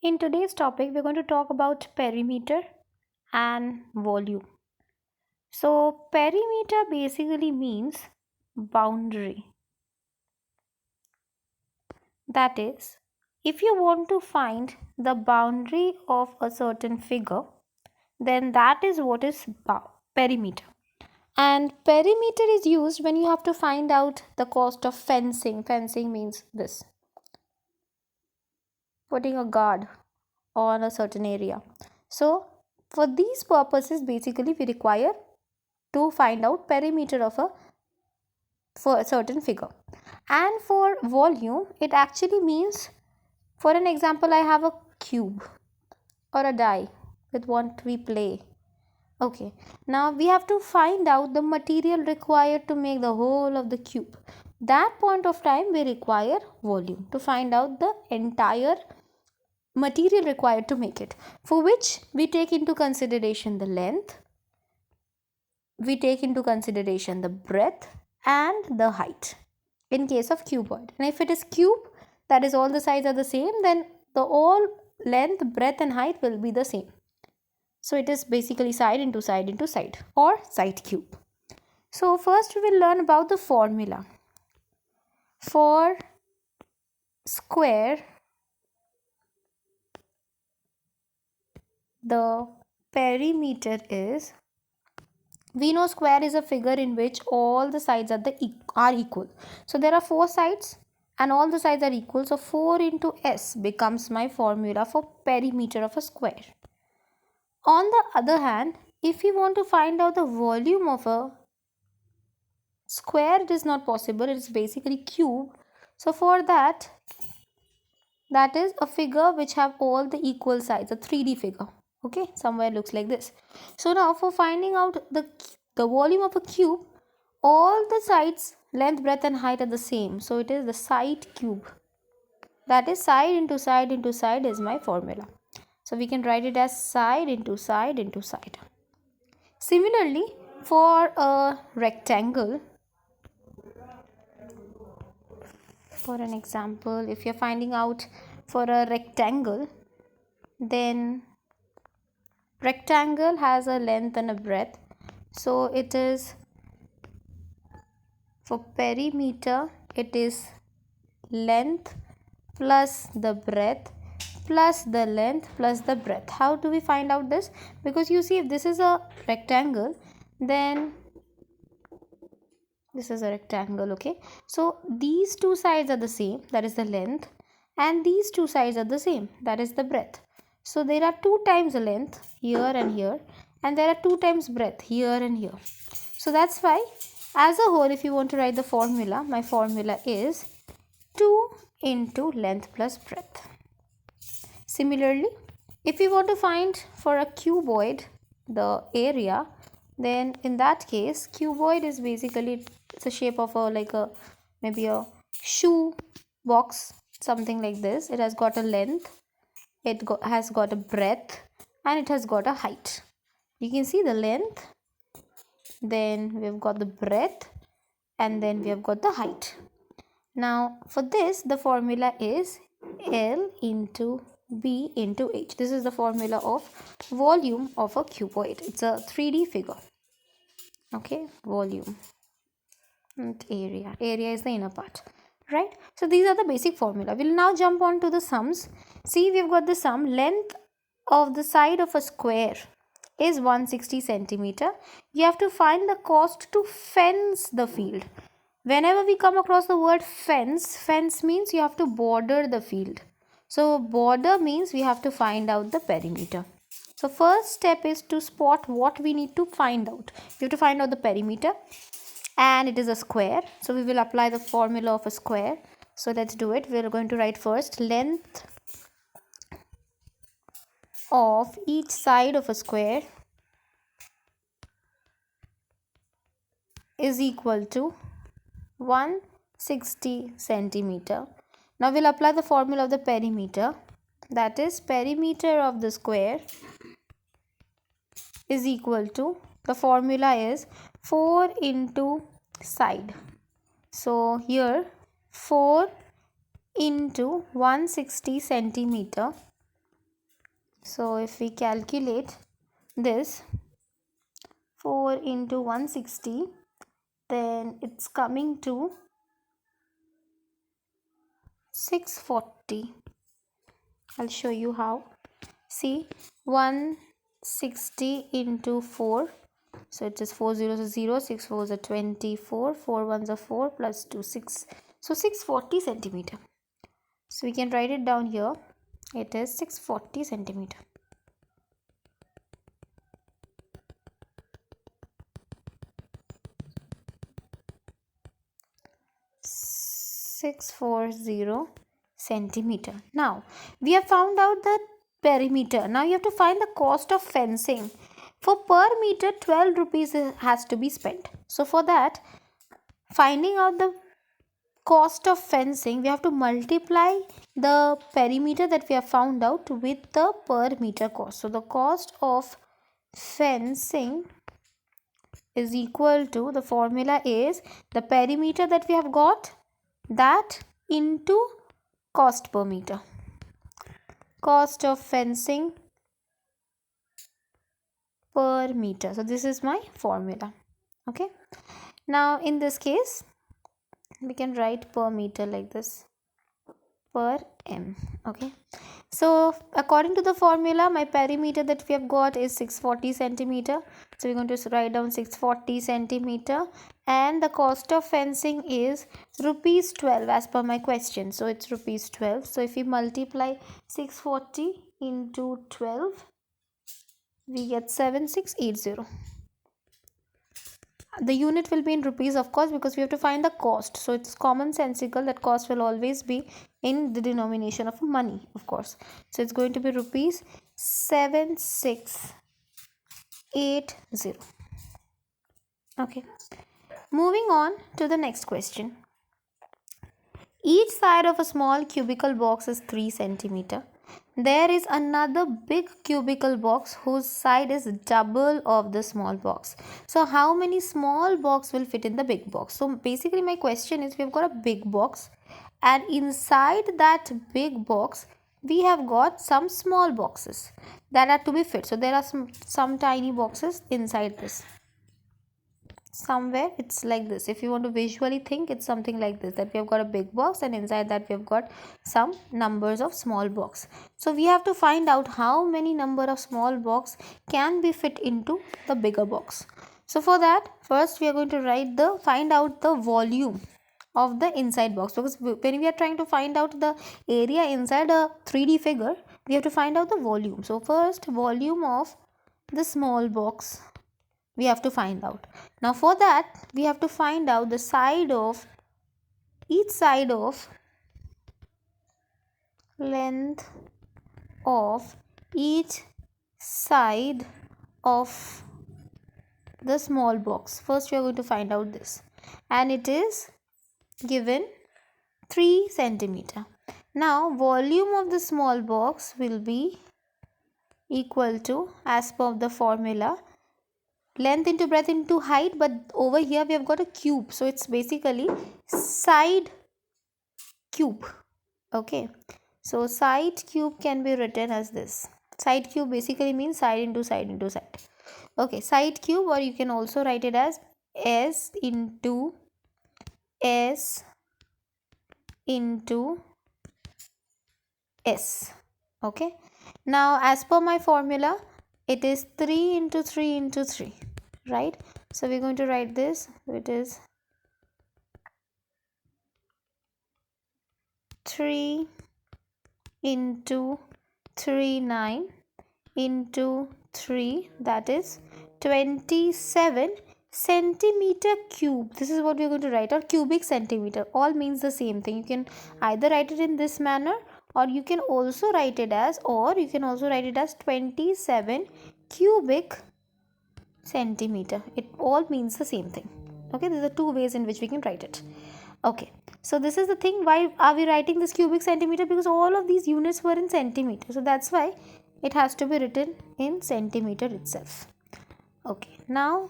In today's topic, we're going to talk about perimeter and volume. So, perimeter basically means boundary. That is, if you want to find the boundary of a certain figure, then that is what is perimeter. And perimeter is used when you have to find out the cost of fencing. Fencing means this, putting a guard on a certain area. So, for these purposes, basically, we require to find out perimeter of for a certain figure. And for volume, it actually means, for an example, I have a cube or a die with what we play. Okay, now we have to find out the material required to make the whole of the cube. That point of time we require volume to find out the entire material required to make it, for which we take into consideration the length, we take into consideration the breadth and the height in case of cuboid. And if it is cube, that is all the sides are the same, then the all length, breadth and height will be the same. So it is basically side into side into side, or side cube. So first we will learn about the formula. For square, the perimeter is, we know square is a figure in which all the sides are equal. So there are 4 sides and all the sides are equal. So 4 into s becomes my formula for perimeter of a square. On the other hand, if we want to find out the volume of a square, it is not possible. It is basically cube. So for that is a figure which have all the equal sides, a 3D figure. Okay, somewhere looks like this. So now for finding out the volume of a cube, all the sides, length, breadth and height are the same. So it is the side cube. That is side into side into side is my formula. So we can write it as side into side into side. Similarly, for a rectangle, for an example, if you're finding out for a rectangle, then rectangle has a length and a breadth. So it is, for perimeter, it is length plus the breadth plus the length plus the breadth. How do we find out this? Because you see, if this is a rectangle, then this is a rectangle. Okay, so these two sides are the same, that is the length, and these two sides are the same, that is the breadth. So there are 2 times the length here and here, and there are 2 times breadth here and here. So that's why, as a whole, if you want to write the formula, my formula is 2 into length plus breadth. Similarly, if we want to find for a cuboid the area, then in that case, cuboid is basically, it's a shape of maybe a shoe box, something like this. It has got a length, it has got a breadth, and it has got a height. You can see the length, then we have got the breadth, and then we have got the height. Now for this, the formula is L into B into H. This is the formula of volume of a cuboid. It's a 3D figure. Okay, volume and area. Area is the inner part, right? So these are the basic formula. We'll now jump on to the sums. See, we've got the sum. Length of the side of a square is 160 centimeter. You have to find the cost to fence the field. Whenever we come across the word fence, fence means you have to border the field. So border means we have to find out the perimeter. So first step is to spot what we need to find out. We have to find out the perimeter, and it is a square. So we will apply the formula of a square. So let's do it. We are going to write first length of each side of a square is equal to 160 centimeter. Now we'll apply the formula of the perimeter. That is, perimeter of the square is equal to, the formula is 4 into side. So here 4 into 160 centimeter So if we calculate this 4 into 160, then it's coming to 640. I'll show you how. See, 160 into 4. So it is 4 zeros are 0, 6 fours are 24, 4 ones are 4 plus 2, 6. So 640 centimeter. So we can write it down here. It is 640 centimeter. 640 centimeter. Now we have found out the perimeter. Now you have to find the cost of fencing. For per meter 12 rupees has to be spent. So for that, finding out the cost of fencing, we have to multiply the perimeter that we have found out with the per meter cost. So the cost of fencing is equal to, the formula is the perimeter that we have got, that into cost per meter. Cost of fencing per meter. So this is my formula. Okay. Now in this case, we can write per meter like this, per m. Okay. So according to the formula, my perimeter that we have got is 640 centimeter. So we're going to write down 640 centimeter, and the cost of fencing is rupees 12 as per my question. So it's rupees 12. So if we multiply 640 into 12, we get 7680. The unit will be in rupees, of course, because we have to find the cost. So it's commonsensical that cost will always be in the denomination of money, of course. So it's going to be rupees 7680. Okay. Moving on to the next question. Each side of a small cubical box is 3 centimeter. There is another big cubical box whose side is double of the small box. So how many small box will fit in the big box? So basically my question is, we've got a big box, and inside that big box we have got some small boxes that are to be fit. So there are some tiny boxes inside this. Somewhere it's like this. If you want to visually think, it's something like this, that we have got a big box and inside that we have got some numbers of small box. So we have to find out how many number of small box can be fit into the bigger box. So for that, first we are going to find out the volume of the inside box, because when we are trying to find out the area inside a 3D figure, we have to find out the volume. So first, volume of the small box we have to find out. Now for that, we have to find out the side of each side of length of each side of the small box. First we are going to find out this, and it is given 3 centimeter. Now volume of the small box will be equal to, as per the formula, length into breadth into height, but over here we have got a cube, so it's basically side cube. Okay, so side cube can be written as this. Side cube basically means side into side into side. Okay, side cube, or you can also write it as s into s into s. Okay, now as per my formula, it is 3 into 3 into 3, right? So we're going to write this. It is 3 into 3, 9 into 3, that is 27 centimeter cube. This is what we're going to write, or cubic centimeter. All means the same thing. You can either write it in this manner, or you can also write it as 27 cubic centimeter. It all means the same thing. Okay, these are two ways in which we can write it. Okay, so this is the thing, why are we writing this cubic centimeter? Because all of these units were in centimeter, so that's why it has to be written in centimeter itself. Okay, now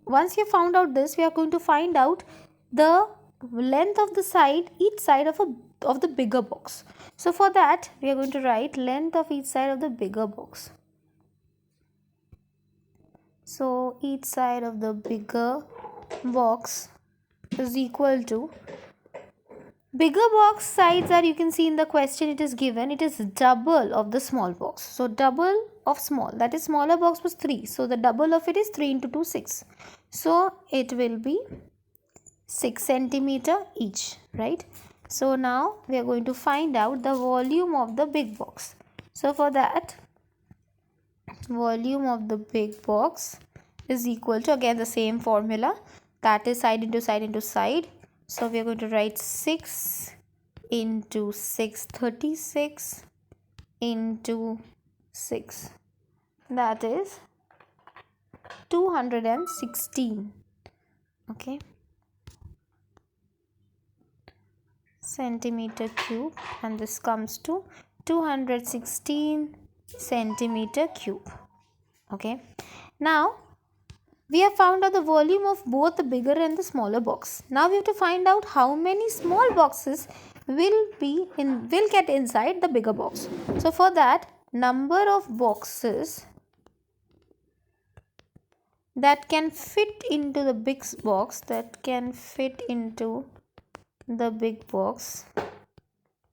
once you have found out this, we are going to find out the length of the side, each side of the bigger box. So for that, we are going to write length of each side of the bigger box. So each side of the bigger box is equal to, bigger box sides are, you can see in the question it is given, it is double of the small box. So double of small, that is smaller box was 3. So the double of it is 3 into 2, 6. So it will be 6 centimeter each, right? So now we are going to find out the volume of the big box. So for that, volume of the big box is equal to, again the same formula, that is side into side into side. So we are going to write 6 into 6, 36 into 6, that is 216, okay, centimeter cube, and this comes to 216 centimeter cube. Okay, now we have found out the volume of both the bigger and the smaller box. Now we have to find out how many small boxes will get inside the bigger box. So for that, number of boxes that can fit into the big box,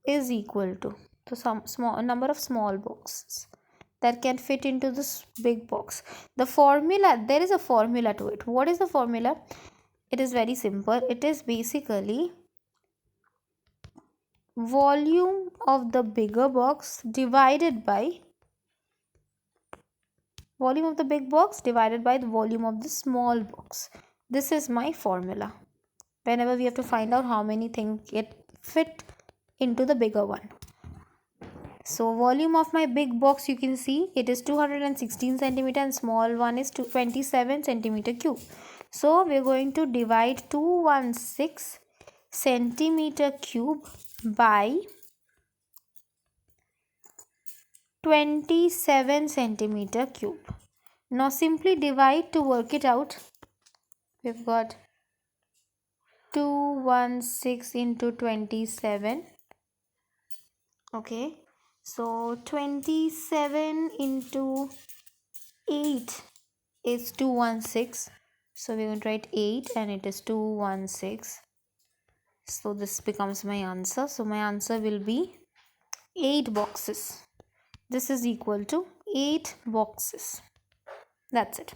is equal to some small number of small boxes that can fit into this big box. The formula, there is a formula to it. What is the formula? It is very simple. It is basically volume of the bigger box divided by volume of the big box divided by the volume of the small box. This is my formula whenever we have to find out how many things get fit into the bigger one. So volume of my big box, you can see it is 216 centimeter and small one is 27 centimeter cube. So we are going to divide 216 centimeter cube by 27 centimeter cube. Now simply divide to work it out. We've got 216 into 27. Okay. So 27 into 8 is 216. So we're going to write 8 and it is 216. So this becomes my answer. So my answer will be 8 boxes. This is equal to 8 boxes. That's it.